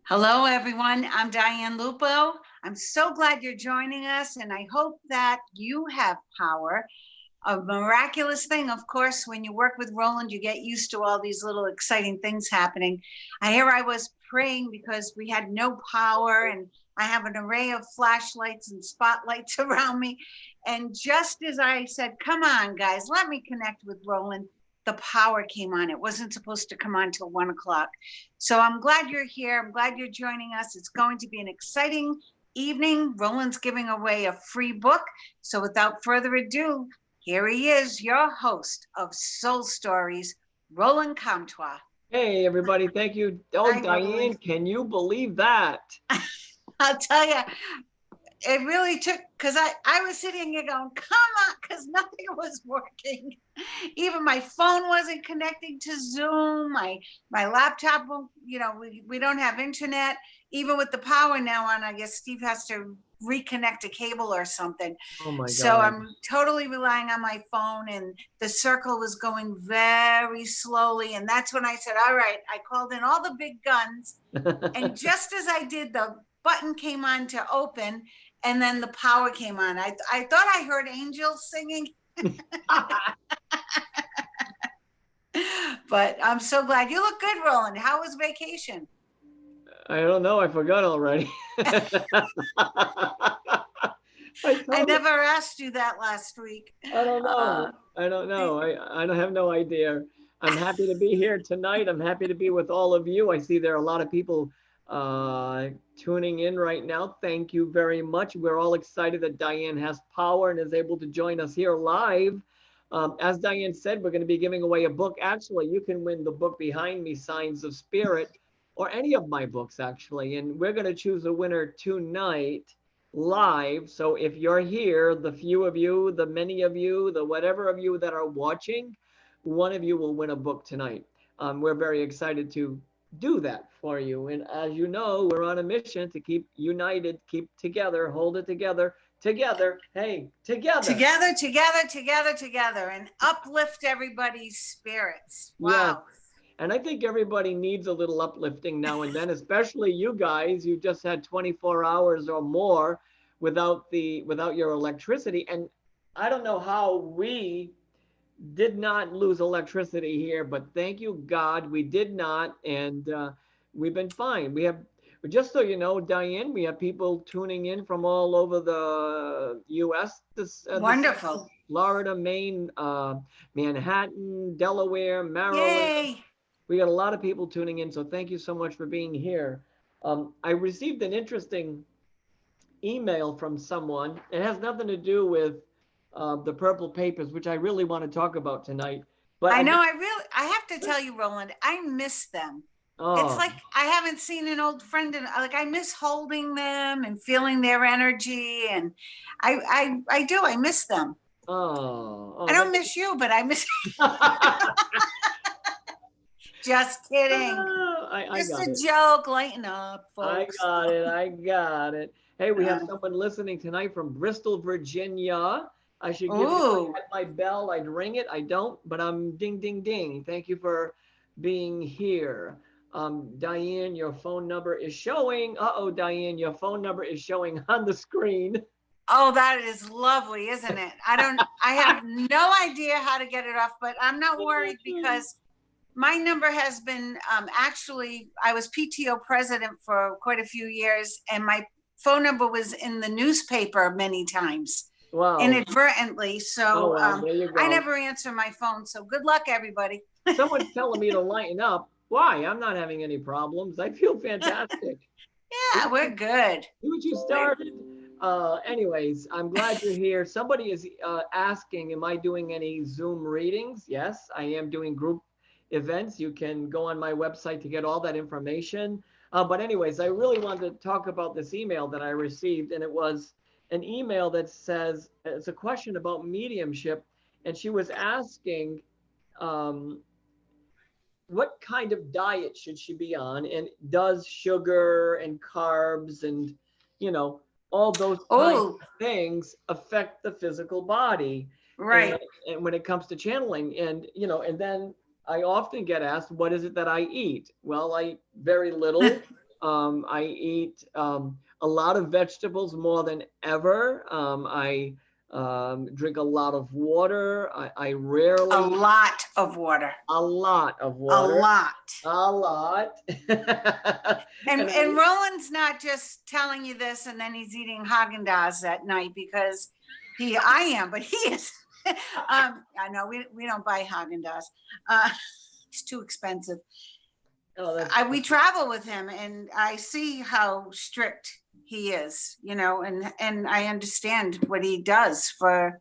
Hello, everyone. I'm Diane Lupo. I'm so glad you're joining us, and I hope that you have power. A miraculous thing, of course, when you work with Roland, you get used to all these little exciting things happening. I was praying because we had no power, and I have an array of flashlights and spotlights around me. And just as I said, come on, guys, let me connect with Roland, the power came on. It wasn't supposed to come on till 1 o'clock. So I'm glad you're here. I'm glad you're joining us. It's going to be an exciting evening. Roland's giving away a free book. So without further ado, here he is, your host of Soul Stories, Roland Comtois. Hey, everybody. Thank you. Oh, Hi, Diane, Roland. can you believe that? I'll tell you, it really took, because I was sitting here going, come on, because nothing was working. Even my phone wasn't connecting to Zoom. My laptop, we don't have internet. Even with the power now on, I guess Steve has to reconnect a cable or something. Oh my So God. I'm totally relying on my phone, and the circle was going very slowly. And that's when I said, all right, I called in all the big guns. And just as I did, the button came on to open, and then the power came on. I thought I heard angels singing. But I'm so glad. You look good, Roland. How was vacation? I don't know. I forgot already. I Totally, never asked you that last week. I don't Uh, know. I don't know. I don't have no idea. I'm happy to be here tonight. I'm happy to be with all of you. I see there are a lot of people uh, tuning in right now. Thank you very much. We're all excited that Diane has power and is able to join us here live. As Diane said, we're going to be giving away a book. Actually, you can win the book behind me, Signs of Spirit, or any of my books, actually. And we're going to choose a winner tonight live. So if you're here, the few of you, the many of you, the whatever of you that are watching, one of you will win a book tonight. We're very excited to do that for you. And as you know, we're on a mission to keep united, keep together, hold it together, together. Hey, together. together, and uplift everybody's spirits. Yes. Wow. And I think everybody needs a little uplifting now and then, especially you guys. You just had 24 hours or more without your electricity. And I don't know how we did not lose electricity here, but thank you God we did not, and we've been fine. We have, just so you know, Diane, we have people tuning in from all over the U.S. This Wonderful. Florida, Maine, Manhattan, Delaware, Maryland. Yay. We got a lot of people tuning in, so thank you so much for being here. I received an interesting email from someone. It has nothing to do with the purple papers, which I really want to talk about tonight. But I know. I have to tell you, Roland, I miss them. It's oh, like I haven't seen an old friend, and like I miss holding them and feeling their energy, and I do. I miss them. I oh, don't miss you, but I miss. Just kidding. I Just got a it. joke. Lighten up, I folks. got it. I got it. Hey, we have Uh, someone listening tonight from Bristol, Virginia. I should give you, if I ooh, had my bell, I'd ring it. I don't, but I'm ding, ding, ding. Thank you for being here. Diane, your phone number is showing. Uh-oh, Diane, your phone number is showing on the screen. oh, that is lovely, isn't it? I have no idea how to get it off, but I'm not worried because my number has been actually, I was PTO president for quite a few years, and my phone number was in the newspaper many times Wow. inadvertently. Oh, So well, there you I go. never answer my phone. So good luck, everybody. Someone's telling me to lighten up. Why? I'm not having any problems. I feel fantastic. See Yeah, we're good. what you started? Anyways, I'm glad you're here. Somebody is asking, am I doing any Zoom readings? Yes, I am doing group events. You can go on my website to get all that information. But anyways, I really wanted to talk about this email that I received, and it was an email that says, it's a question about mediumship, and she was asking, um, what kind of diet should she be on, and does sugar and carbs and you know all those kinds Oh, of things affect the physical body, and, right. and when it comes to channeling, and and then I often get asked, what is it that I eat? Well, I eat very little. I eat a lot of vegetables more than ever. I drink a lot of water. I A rarely, lot of water, a lot of a water, lot. a lot. And And I, Roland's not just telling you this and then he's eating Haagen-Dazs at night because I am, but he is. I know we don't buy Haagen-Dazs. It's too expensive. oh, that's We travel with him and I see how strict he is, you know, and I understand what he does for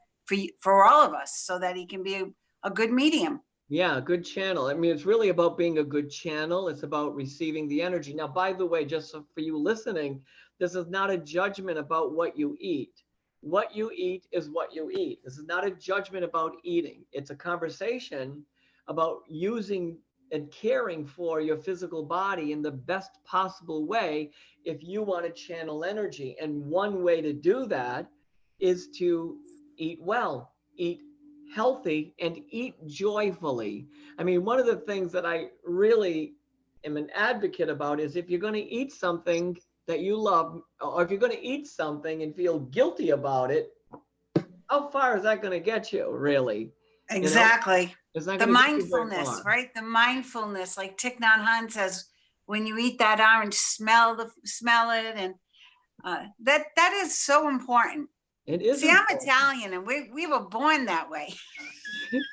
all of us so that he can be a good medium. Yeah, good channel. I mean, it's really about being a good channel. It's about receiving the energy. Now, by the way, just so for you listening, this is not a judgment about what you eat. What you eat is what you eat. This is not a judgment about eating. It's a conversation about using and caring for your physical body in the best possible way if you want to channel energy. And one way to do that is to eat well, eat healthy, and eat joyfully. I mean, one of the things that I really am an advocate about is if you're going to eat something that you love, or if you're going to eat something and feel guilty about it, how far is that going to get you, really? You know, Exactly. it's not The going to get you very mindfulness, far. right? The mindfulness, like Thich Nhat Hanh says, when you eat that orange, smell it, and that is so important. It is See, I'm important. Italian, and we were born that way.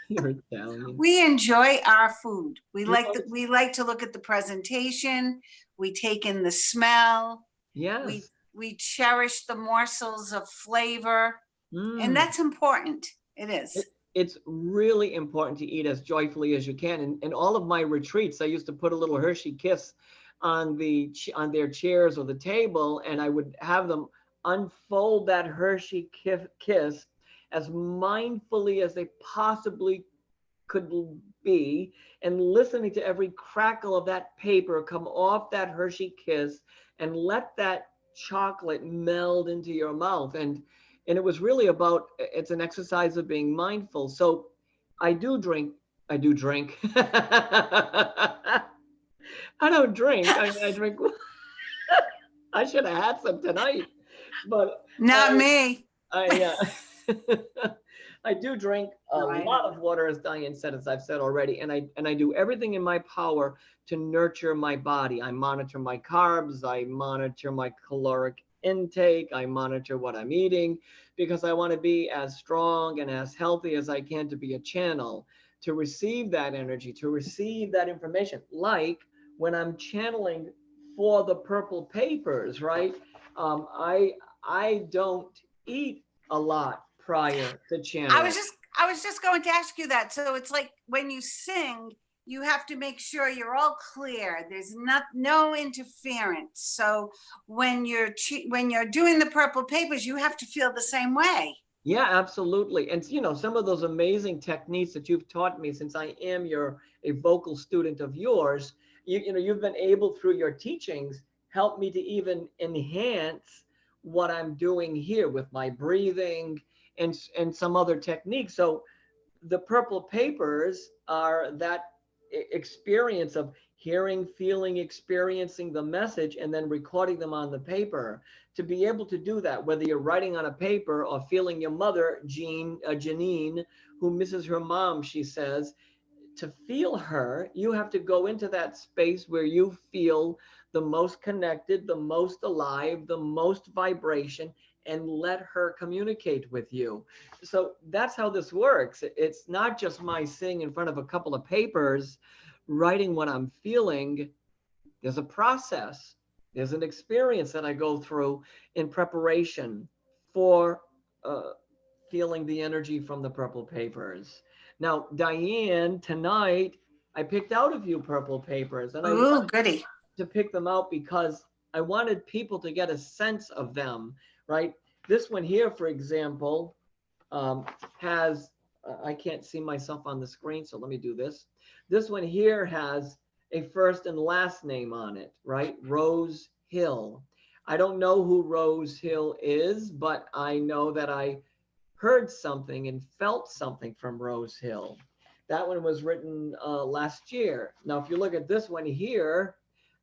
You're Italian. We enjoy our food. You know, We like to look at the presentation. We take in the smell. yes. We cherish the morsels of flavor, and Mm. that's important. It is. It's really important to eat as joyfully as you can. And in all of my retreats, I used to put a little Hershey Kiss on on their chairs or the table, and I would have them unfold that Hershey Kiss as mindfully as they possibly could be, and listening to every crackle of that paper come off that Hershey Kiss, and let that chocolate meld into your mouth. And it was really about, it's an exercise of being mindful. So I do drink. I do drink. I don't drink. I mean, I drink. I should have had some tonight, but Not I, me. I I do drink a No, I lot know. of water, as Diane said, as I've said already, and I do everything in my power to nurture my body. I monitor my carbs, I monitor my caloric intake, I monitor what I'm eating, because I want to be as strong and as healthy as I can to be a channel, to receive that energy, to receive that information. Like when I'm channeling for the purple papers, right? I don't eat a lot prior to channeling. I was just going to ask you that. So it's like when you sing, you have to make sure you're all clear. There's no interference. So when you're doing the purple papers, you have to feel the same way. Yeah, absolutely. And you know, some of those amazing techniques that you've taught me since I am a vocal student of yours, you know, you've been able through your teachings help me to even enhance what I'm doing here with my breathing and some other techniques. So the purple papers are that experience of hearing, feeling, experiencing the message, and then recording them on the paper. To be able to do that, whether you're writing on a paper or feeling your mother, Janine, who misses her mom, she says, to feel her, you have to go into that space where you feel the most connected, the most alive, the most vibration, and let her communicate with you. So that's how this works. It's not just my sitting in front of a couple of papers, writing what I'm feeling. There's a process, there's an experience that I go through in preparation for feeling the energy from the purple papers. Now, Diane, tonight I picked out a few purple papers, and I Ooh, wanted goody. to pick them out because I wanted people to get a sense of them, right? This one here, for example, has, I can't see myself on the screen, so let me do this. This one here has a first and last name on it, right? Rose Hill. I don't know who Rose Hill is, but I know that I heard something and felt something from Rose Hill. That one was written last year. Now, if you look at this one here,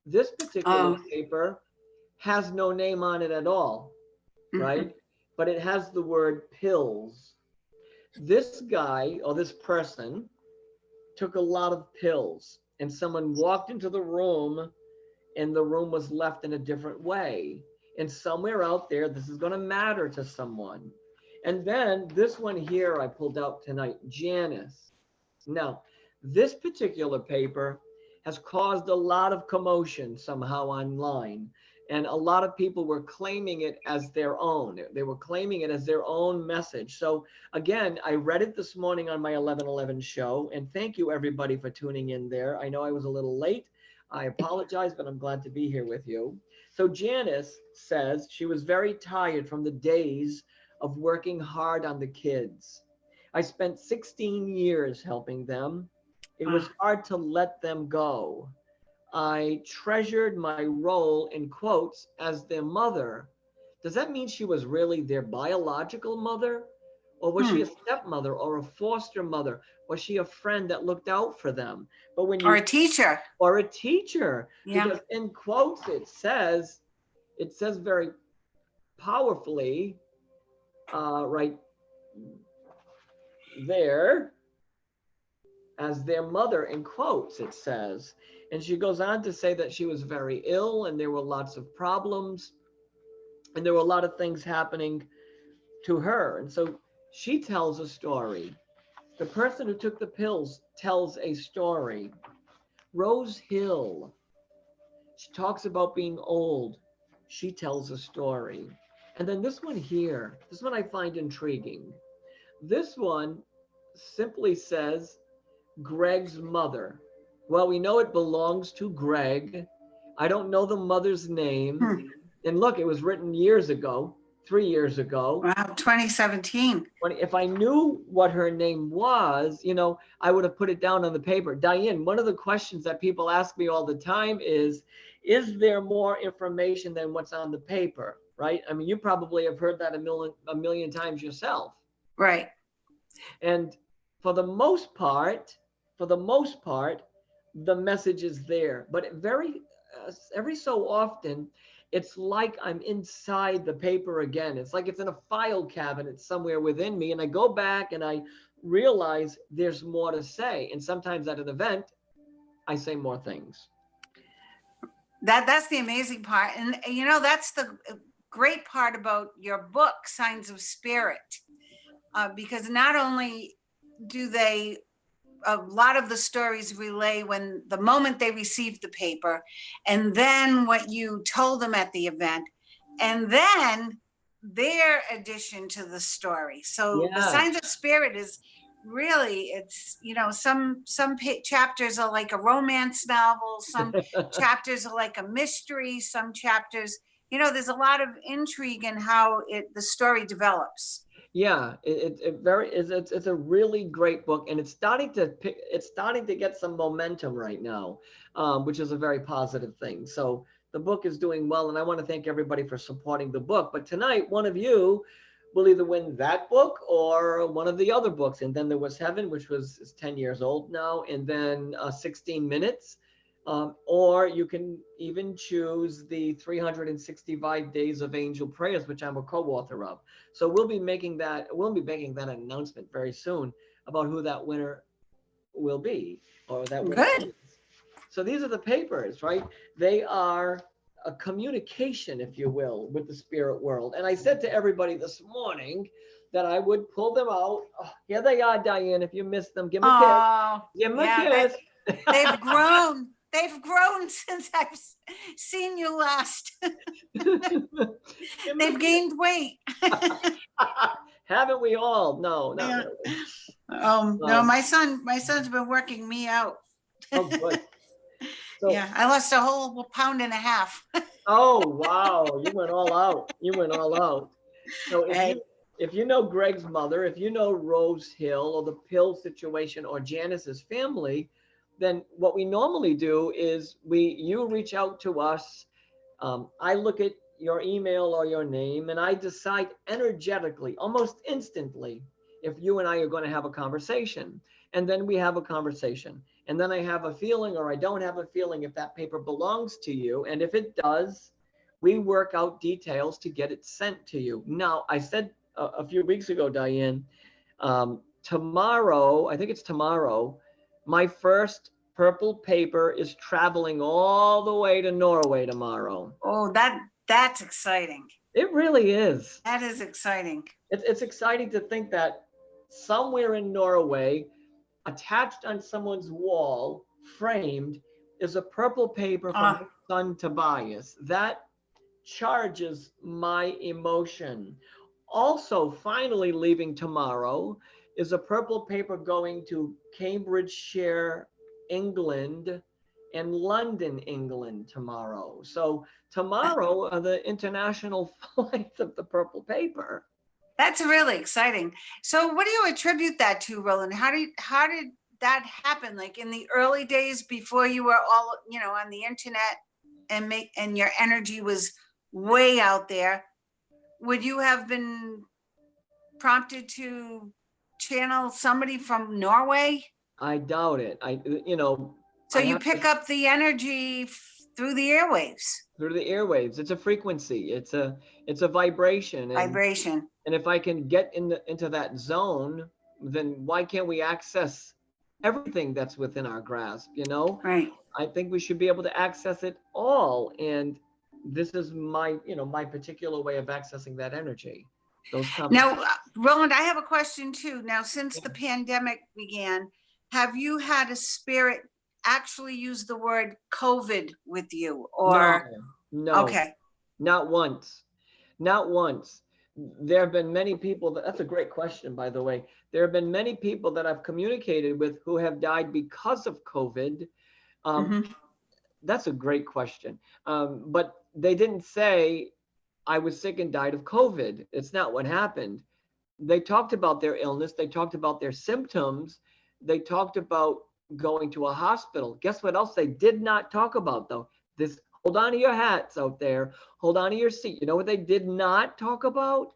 This particular Oh. paper has no name on it at all, Mhm. right? But it has the word pills. This guy or this person took a lot of pills, and someone walked into the room and the room was left in a different way. And somewhere out there, this is going to matter to someone. And then this one here I pulled out tonight, Janice. Now, this particular paper has caused a lot of commotion somehow online. And a lot of people were claiming it as their own. They were claiming it as their own message. So again, I read it this morning on my 11:11 show. And thank you everybody for tuning in there. I know I was a little late. I apologize, but I'm glad to be here with you. So Janice says she was very tired from the days of working hard on the kids. I spent 16 years helping them. It was Ah. hard to let them go. I treasured my role in quotes as their mother. Does that mean she was really their biological mother? Or was she Hmm. a stepmother or a foster mother? Was she a friend that looked out for them? But when Or a you, teacher. or a teacher, Yeah. because in quotes it says very powerfully, right there, as their mother, in quotes, it says. And she goes on to say that she was very ill and there were lots of problems and there were a lot of things happening to her. And so she tells a story. The person who took the pills tells a story. Rose Hill, she talks about being old. She tells a story. And then this one here, this one I find intriguing. This one simply says Greg's mother. Well, we know it belongs to Greg. I don't know the mother's name. Hmm. And look, it was written years ago, 3 years ago. Wow, 2017. If I knew what her name was, I would have put it down on the paper. Diane, one of the questions that people ask me all the time is there more information than what's on the paper? Right? I mean, you probably have heard that a million times yourself. Right. And for the most part, for the most part, the message is there. But every so often, it's like I'm inside the paper again. It's like it's in a file cabinet somewhere within me. And I go back and I realize there's more to say. And sometimes at an event, I say more things. That's the amazing part. And that's the great part about your book, Signs of Spirit, because not only do they, a lot of the stories relay when the moment they received the paper, and then what you told them at the event, and then their addition to the story. So the Yes. Signs of Spirit is really, it's some chapters are like a romance novel, some chapters are like a mystery, some chapters, there's a lot of intrigue in how the story develops. Yeah, it's a really great book, and it's starting to get some momentum right now, which is a very positive thing. So the book is doing well, and I want to thank everybody for supporting the book. But tonight, one of you will either win that book or one of the other books. And then there was Heaven, which is 10 years old now, and then 16 Minutes. Or you can even choose the 365 Days of Angel Prayers, which I'm a co-author of. So we'll be making that announcement very soon about who that winner will be, or that winner Good. is. So these are the papers, right? They are a communication, if you will, with the spirit world. And I said to everybody this morning that I would pull them out. Oh, here they are, Diane. If you missed them, give them a kiss. Oh, Give them a yeah, kiss. they've grown. They've grown since I've seen you last. They've gained weight. Haven't we all? No, not Yeah. really. No, my son's been working me out. Oh, good. So, Yeah, I lost a whole pound and a half. oh, wow. You went all out. You went all out. So Hey. if you know Greg's mother, if you know Rose Hill or the pill situation or Janice's family, then what we normally do is you reach out to us. I look at your email or your name and I decide energetically, almost instantly, if you and I are going to have a conversation. and then we have a conversation. And then I have a feeling or I don't have a feeling if that paper belongs to you. And if it does, we work out details to get it sent to you. Now, I said a few weeks ago, Diane, tomorrow, I think it's tomorrow, my first purple paper is traveling all the way to Norway tomorrow. Oh, that's exciting. It really is. That is exciting. It's exciting to think that somewhere in Norway, attached on someone's wall, framed, is a purple paper from his son Tobias. That charges my emotion. Also, finally leaving tomorrow is a purple paper going to Cambridgeshire, England, and London, England tomorrow. So tomorrow are the international flights of the purple paper. That's really exciting. So what do you attribute that to, Roland? How did that happen? Like in the early days before you were all, on the internet and your energy was way out there, would you have been prompted to channel somebody from Norway? I doubt it. So you pick up the energy through the airwaves. Through the airwaves. It's a frequency. It's a vibration. Vibration. And if I can get into that zone, then why can't we access everything that's within our grasp, Right. I think we should be able to access it all. And this is my particular way of accessing that energy. Now, Roland, I have a question too. Now, since the pandemic began, have you had a spirit actually use the word COVID with you or? No. Okay. Not once. There have been many people that's a great question, by the way. There have been many people that I've communicated with who have died because of COVID. That's a great question. But they didn't say I was sick and died of COVID. It's not what happened. They talked about their illness. They talked about their symptoms. They talked about going to a hospital. Guess what else they did not talk about though? Hold on to your hats out there. Hold on to your seat. You know what they did not talk about?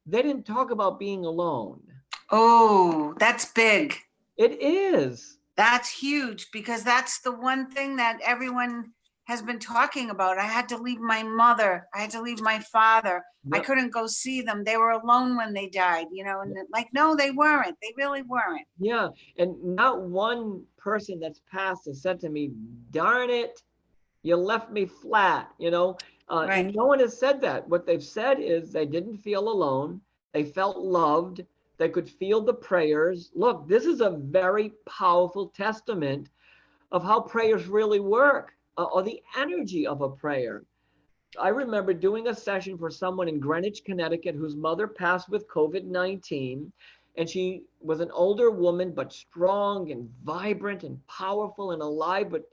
They didn't talk about being alone. Oh, that's big. It is. That's huge because that's the one thing that everyone has been talking about. I had to leave my mother. I had to leave my father. Yep. I couldn't go see them. They were alone when they died, and no, they weren't. They really weren't. Yeah. And not one person that's passed has said to me, darn it, you left me flat, Right. No one has said that. What they've said is they didn't feel alone. They felt loved. They could feel the prayers. Look, this is a very powerful testament of how prayers really work, or the energy of a prayer. I remember doing a session for someone in Greenwich, Connecticut, whose mother passed with COVID-19. And she was an older woman, but strong and vibrant and powerful and alive, but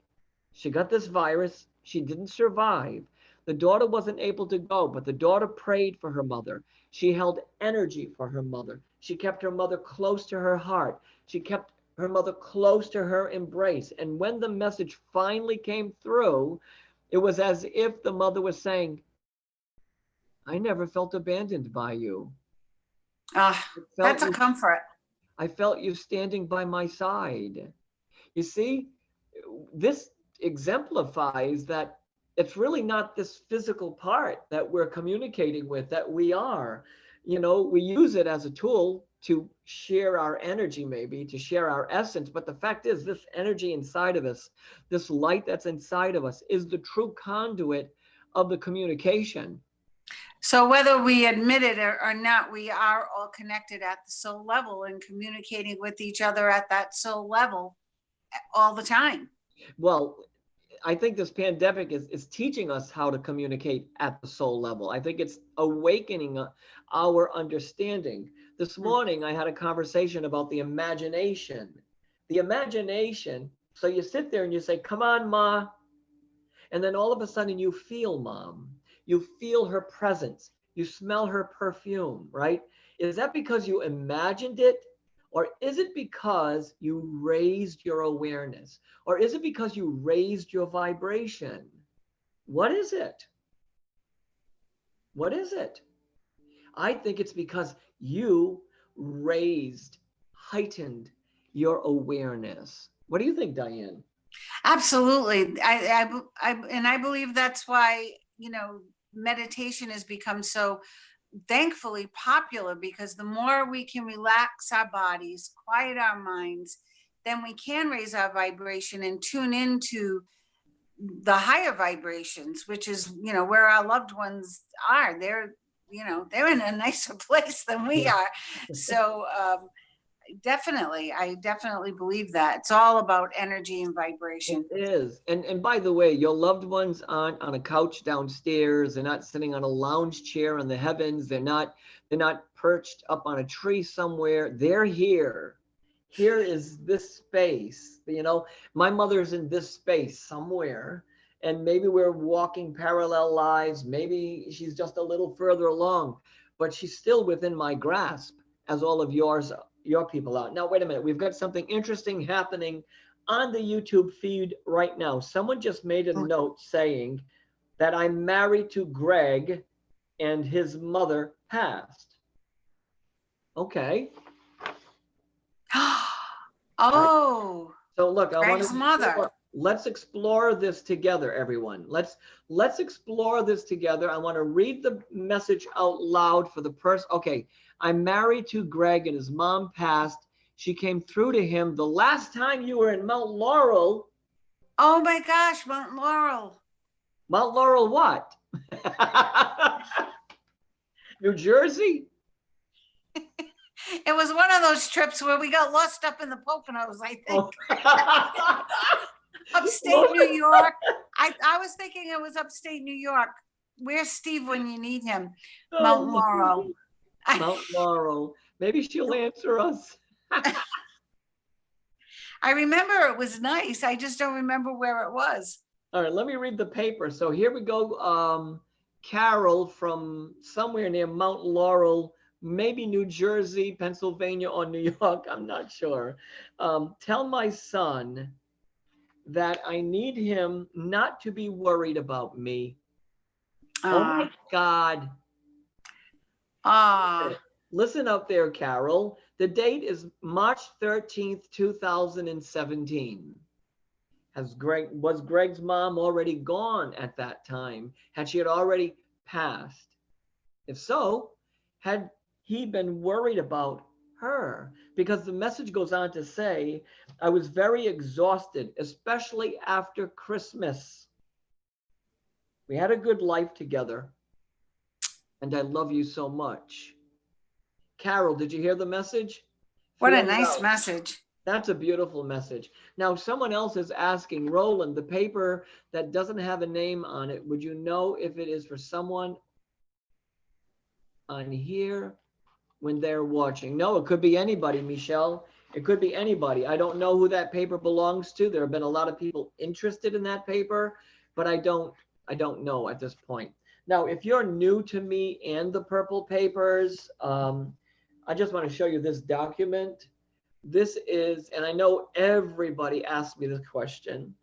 she got this virus. She didn't survive. The daughter wasn't able to go, but the daughter prayed for her mother. She held energy for her mother. She kept her mother close to her heart. She kept her mother close to her embrace. And when the message finally came through, it was as if the mother was saying, I never felt abandoned by you. That's a comfort. I felt you standing by my side. You see, this exemplifies that it's really not this physical part that we're communicating with, that we are. We use it as a tool to share our energy, maybe to share our essence. But the fact is, this energy inside of us, this light that's inside of us, is the true conduit of the communication. So whether we admit it or not, we are all connected at the soul level and communicating with each other at that soul level all the time. Well, I think this pandemic is teaching us how to communicate at the soul level. I think it's awakening our understanding. This morning, I had a conversation about the imagination. The imagination, so you sit there and you say, come on, Ma. And then all of a sudden you feel Mom. You feel her presence. You smell her perfume, right? Is that because you imagined it? Or is it because you raised your awareness? Or is it because you raised your vibration? What is it? What is it? I think it's because you raised, heightened, your awareness. What do you think, Diane? Absolutely. And I believe that's why, meditation has become so thankfully popular, because the more we can relax our bodies, quiet our minds, then we can raise our vibration and tune into the higher vibrations, which is, where our loved ones are. They're in a nicer place than we are. So definitely, I definitely believe that it's all about energy and vibration. It is. And by the way, your loved ones aren't on a couch downstairs. They're not sitting on a lounge chair in the heavens. They're not perched up on a tree somewhere. They're here. Here is this space. My mother's in this space somewhere. And maybe we're walking parallel lives. Maybe she's just a little further along, but she's still within my grasp, as all of your people are. Now, wait a minute. We've got something interesting happening on the YouTube feed right now. Someone just made a note saying that I'm married to Greg and his mother passed. Okay. Oh. So look, Greg's mother. Let's explore this together, everyone. Let's explore this together. I want to read the message out loud for the person. Okay, I'm married to Greg and his mom passed. She came through to him the last time you were in Mount Laurel. Oh my gosh, Mount Laurel. Mount Laurel what? New Jersey? It was one of those trips where we got lost up in the Poconos, I think. Oh. Upstate New York. I was thinking it was upstate New York. Where's Steve when you need him? Mount Laurel. Mount Laurel. Maybe she'll answer us. I remember it was nice. I just don't remember where it was. All right, let me read the paper. So here we go. Carol from somewhere near Mount Laurel, maybe New Jersey, Pennsylvania, or New York. I'm not sure. Tell my son that I need him not to be worried about me. Oh my God. Listen up there, Carol. The date is March 13th, 2017. Was Greg's mom already gone at that time? Had she already passed? If so, had he been worried about her? Because the message goes on to say, I was very exhausted, especially after Christmas. We had a good life together, and I love you so much. Carol, did you hear the message? What a nice message. That's a beautiful message. Now, someone else is asking, Roland, the paper that doesn't have a name on it, would you know if it is for someone on here when they're watching? No, it could be anybody, Michelle. It could be anybody. I don't know who that paper belongs to. There have been a lot of people interested in that paper, but I don't know at this point. Now, if you're new to me and the Purple Papers, I just want to show you this document. This is, and I know everybody asked me this question.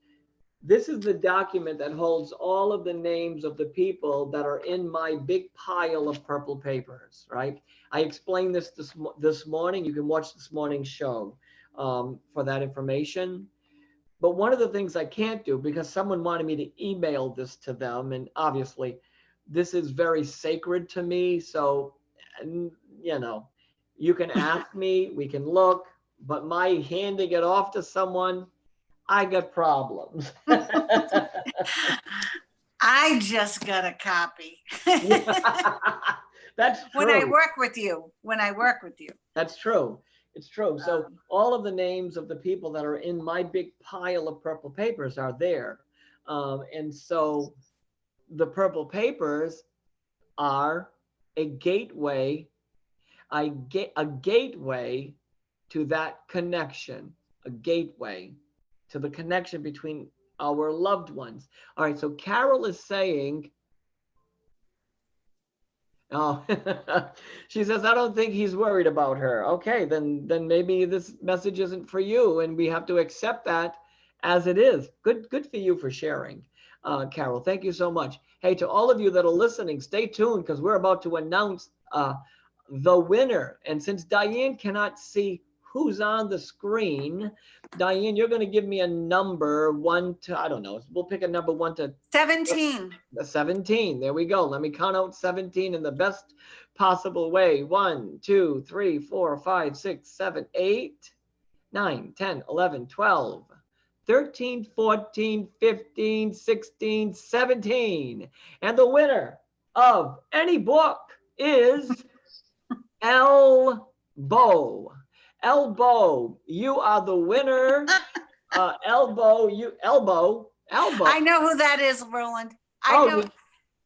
This is the document that holds all of the names of the people that are in my big pile of Purple Papers, right? I explained this morning. You can watch this morning's show for that information. But one of the things I can't do, because someone wanted me to email this to them, and obviously this is very sacred to me. So, you can ask me, we can look, but my handing it off to someone, I got problems. I just got a copy. That's true. When I work with you. That's true. It's true. So all of the names of the people that are in my big pile of Purple Papers are there. And so the Purple Papers are a gateway, a gateway to that connection, a gateway to the connection between our loved ones. All right, so Carol is saying, oh, she says, I don't think he's worried about her. Okay, then maybe this message isn't for you, and we have to accept that as it is. Good for you for sharing, Carol. Thank you so much. Hey, to all of you that are listening, stay tuned, because we're about to announce the winner. And since Diane cannot see who's on the screen. Diane, you're going to give me a number 1 to, I don't know, we'll pick a number 1 to 17. 17. There we go. Let me count out 17 in the best possible way. 1, 2, 3, 4, 5, 6, 7, 8, 9, 10, 11, 12, 13, 14, 15, 16, 17. And the winner of any book is Elbow. Elbow, you are the winner. Elbow. I know who that is, Roland. I know.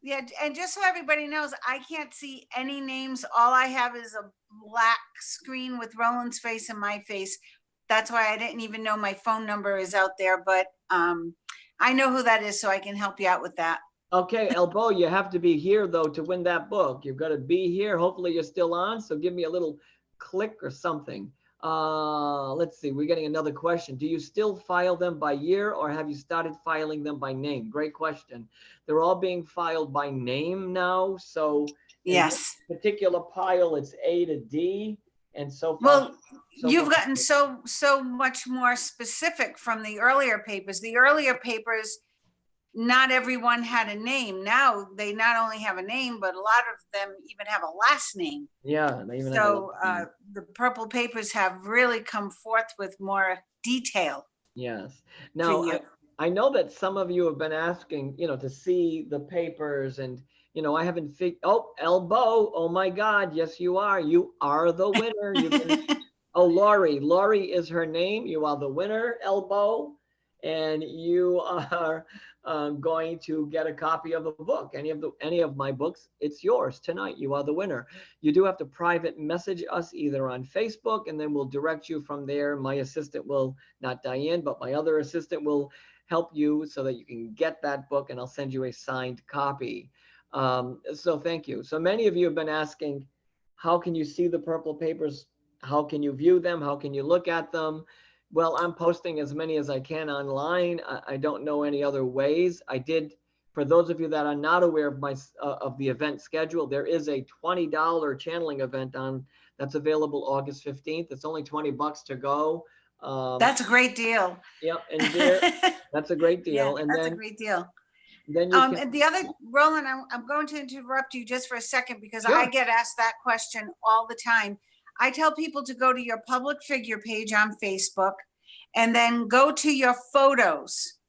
Yeah, and just so everybody knows, I can't see any names. All I have is a black screen with Roland's face and my face. That's why I didn't even know my phone number is out there, but I know who that is, so I can help you out with that. Okay, Elbow, you have to be here though to win that book. You've got to be here. Hopefully you're still on, so give me a little click or something. Let's see, we're getting another question. Do you still file them by year or have you started filing them by name? Great question. They're all being filed by name now. So yes, in this particular pile, it's A to D. And so far, well, you've gotten so much more specific from the earlier papers. The earlier papers, not everyone had a name. Now they not only have a name, but a lot of them even have a last name. Yeah. They even so the purple papers have really come forth with more detail. Yes. Now, I know that some of you have been asking, to see the papers and, I haven't Elbow. Oh my God. Yes, you are. You are the winner. Oh, Lori is her name. You are the winner, Elbow. And you are going to get a copy of the book. Any of my books, it's yours tonight. You are the winner. You do have to private message us either on Facebook, and then we'll direct you from there. My assistant will, not Diane, but my other assistant will help you so that you can get that book, and I'll send you a signed copy. So thank you. So many of you have been asking, how can you see the purple papers? How can you view them? How can you look at them? Well, I'm posting as many as I can online. I don't know any other ways. I did, for those of you that are not aware of of the event schedule, there is a $20 channeling event that's available August 15th. It's only $20 to go. That's a great deal. Yep, and that's a great deal. Yeah, and that's a great deal. Then you can, and the other, Roland, I'm going to interrupt you just for a second because sure. I get asked that question all the time. I tell people to go to your public figure page on Facebook and then go to your photos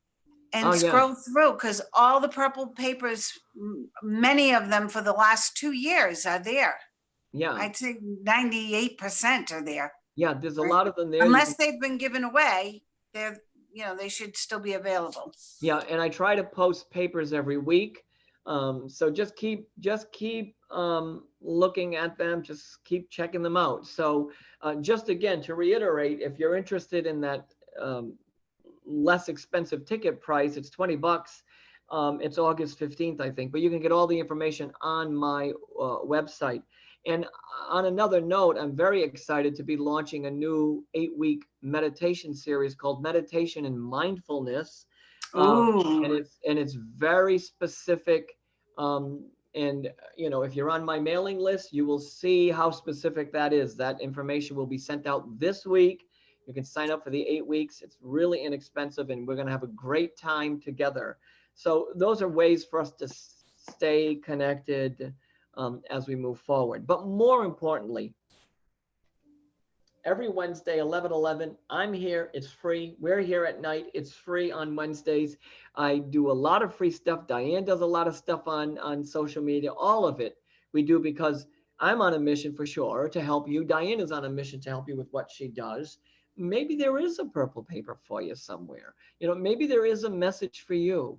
and scroll through, because all the purple papers, many of them for the last 2 years are there. Yeah. I'd say 98% are there. Yeah, there's a lot of them there. Unless they've been given away, they should still be available. Yeah, and I try to post papers every week. So just keep looking at them, just keep checking them out. So just again, to reiterate, if you're interested in that less expensive ticket price, it's $20. It's August 15th, I think, but you can get all the information on my website. And on another note, I'm very excited to be launching a new 8-week meditation series called Meditation and Mindfulness. And it's very specific. And if you're on my mailing list, you will see how specific that is. That information will be sent out this week. You can sign up for the 8 weeks. It's really inexpensive, and we're going to have a great time together. So those are ways for us to stay connected as we move forward. But more importantly, every Wednesday, 11:11, I'm here. It's free. We're here at night. It's free on Wednesdays. I do a lot of free stuff. Diane does a lot of stuff on social media. All of it we do because I'm on a mission for sure to help you. Diane is on a mission to help you with what she does. Maybe there is a purple paper for you somewhere. Maybe there is a message for you.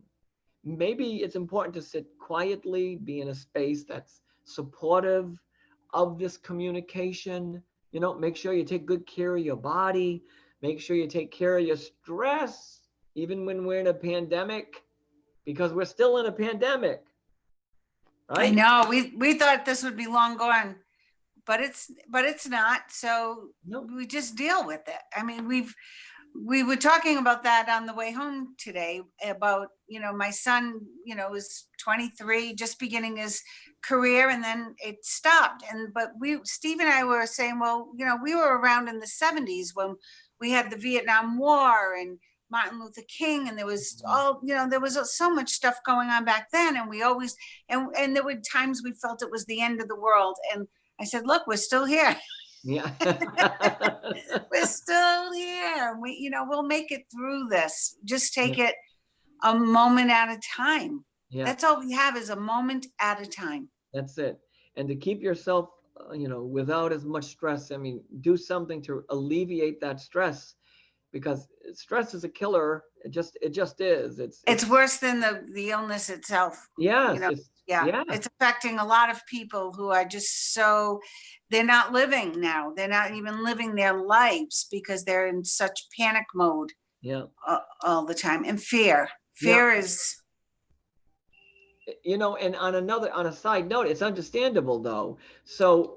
Maybe it's important to sit quietly, be in a space that's supportive of this communication. Make sure you take good care of your body. Make sure you take care of your stress, even when we're in a pandemic, because we're still in a pandemic. Right? I know we thought this would be long gone, but it's not. So we just deal with it. I mean, we were talking about that on the way home today about, my son, is 23, just beginning his career, and then it stopped. But Steve and I were saying, well, we were around in the 70s when we had the Vietnam War and Martin Luther King, and there was there was so much stuff going on back then. And we always, and there were times we felt it was the end of the world. And I said, look, we're still here. Yeah. We're still here. We'll make it through this. Just take it a moment at a time. Yeah. That's all we have, is a moment at a time. That's it. And to keep yourself, without as much stress, I mean, do something to alleviate that stress, because stress is a killer. It just is. It's worse than the illness itself. Yes. It's affecting a lot of people who are just they're not living now. They're not even living their lives because they're in such panic mode. Yeah. All the time. And fear is. And on a side note, it's understandable though. So,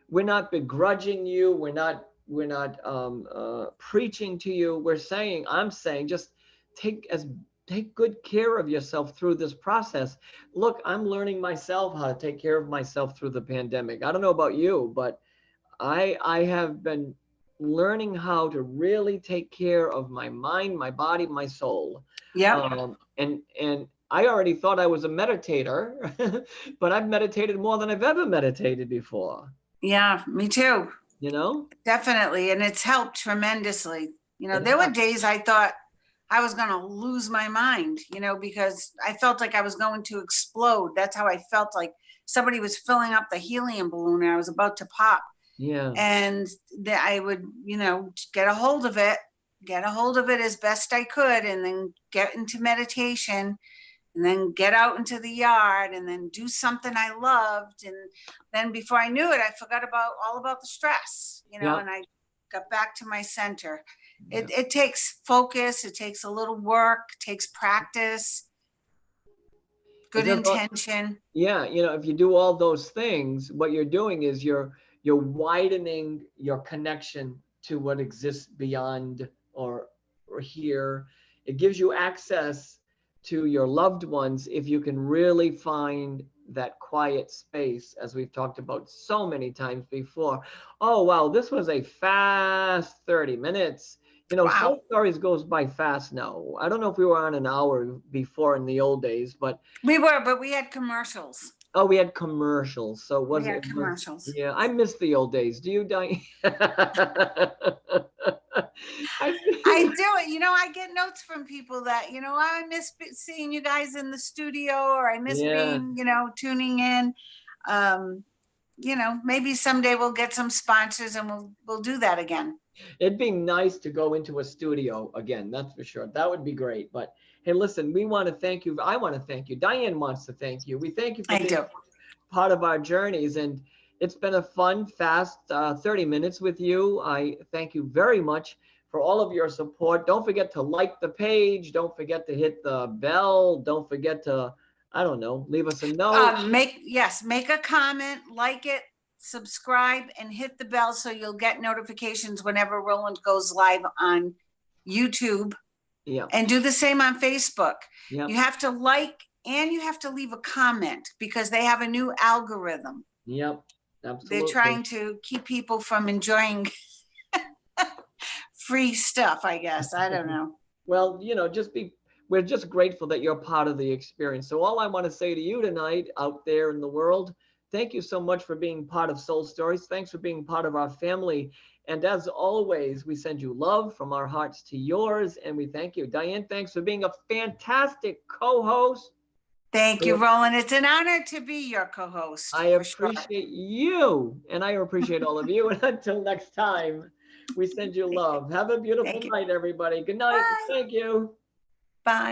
we're not begrudging you. We're not preaching to you. I'm saying, just take good care of yourself through this process. Look, I'm learning myself how to take care of myself through the pandemic. I don't know about you, but I have been learning how to really take care of my mind, my body, my soul. Yeah. And I already thought I was a meditator, but I've meditated more than I've ever meditated before. Yeah, me too. Definitely. And it's helped tremendously. There were days I thought I was going to lose my mind, because I felt like I was going to explode. That's how I felt, like somebody was filling up the helium balloon and I was about to pop. Yeah. And I would, get a hold of it as best I could, and then get into meditation, and then get out into the yard, and then do something I loved. And then before I knew it, I forgot all about the stress, and I got back to my center. Yeah. It takes focus. It takes a little work, takes practice, good intention. If you do all those things, what you're doing is you're widening your connection to what exists beyond or here. It gives you access to your loved ones if you can really find that quiet space, as we've talked about so many times before. Oh, wow, this was a fast 30 minutes. Wow. Soul Stories goes by fast now. I don't know if we were on an hour before in the old days, but we were, but we had commercials. Oh, we had commercials. So we had commercials. Yeah, I miss the old days. Do you, Diane? I do it. I get notes from people that, I miss seeing you guys in the studio, or I miss being, tuning in. Maybe someday we'll get some sponsors and we'll do that again. It'd be nice to go into a studio again. That's for sure. That would be great. But hey, listen, we want to thank you. I want to thank you. Diane wants to thank you. We thank you for being part of our journeys. And it's been a fun, fast 30 minutes with you. I thank you very much for all of your support. Don't forget to like the page. Don't forget to hit the bell. Don't forget to, leave us a note. Make a comment, like it, subscribe, and hit the bell so you'll get notifications whenever Roland goes live on YouTube. Yeah. And do the same on Facebook. Yeah. You have to like and you have to leave a comment because they have a new algorithm. Yep. Absolutely. They're trying to keep people from enjoying free stuff, I guess. I don't know. Well, we're just grateful that you're part of the experience. So all I want to say to you tonight out there in the world, thank you so much for being part of Soul Stories. Thanks for being part of our family. And as always, we send you love from our hearts to yours. And we thank you. Diane, thanks for being a fantastic co-host. Thank you, Roland. It's an honor to be your co-host. I appreciate you. And I appreciate all of you. And until next time, we send you love. Have a beautiful night, everybody. Good night. Bye. Thank you. Bye.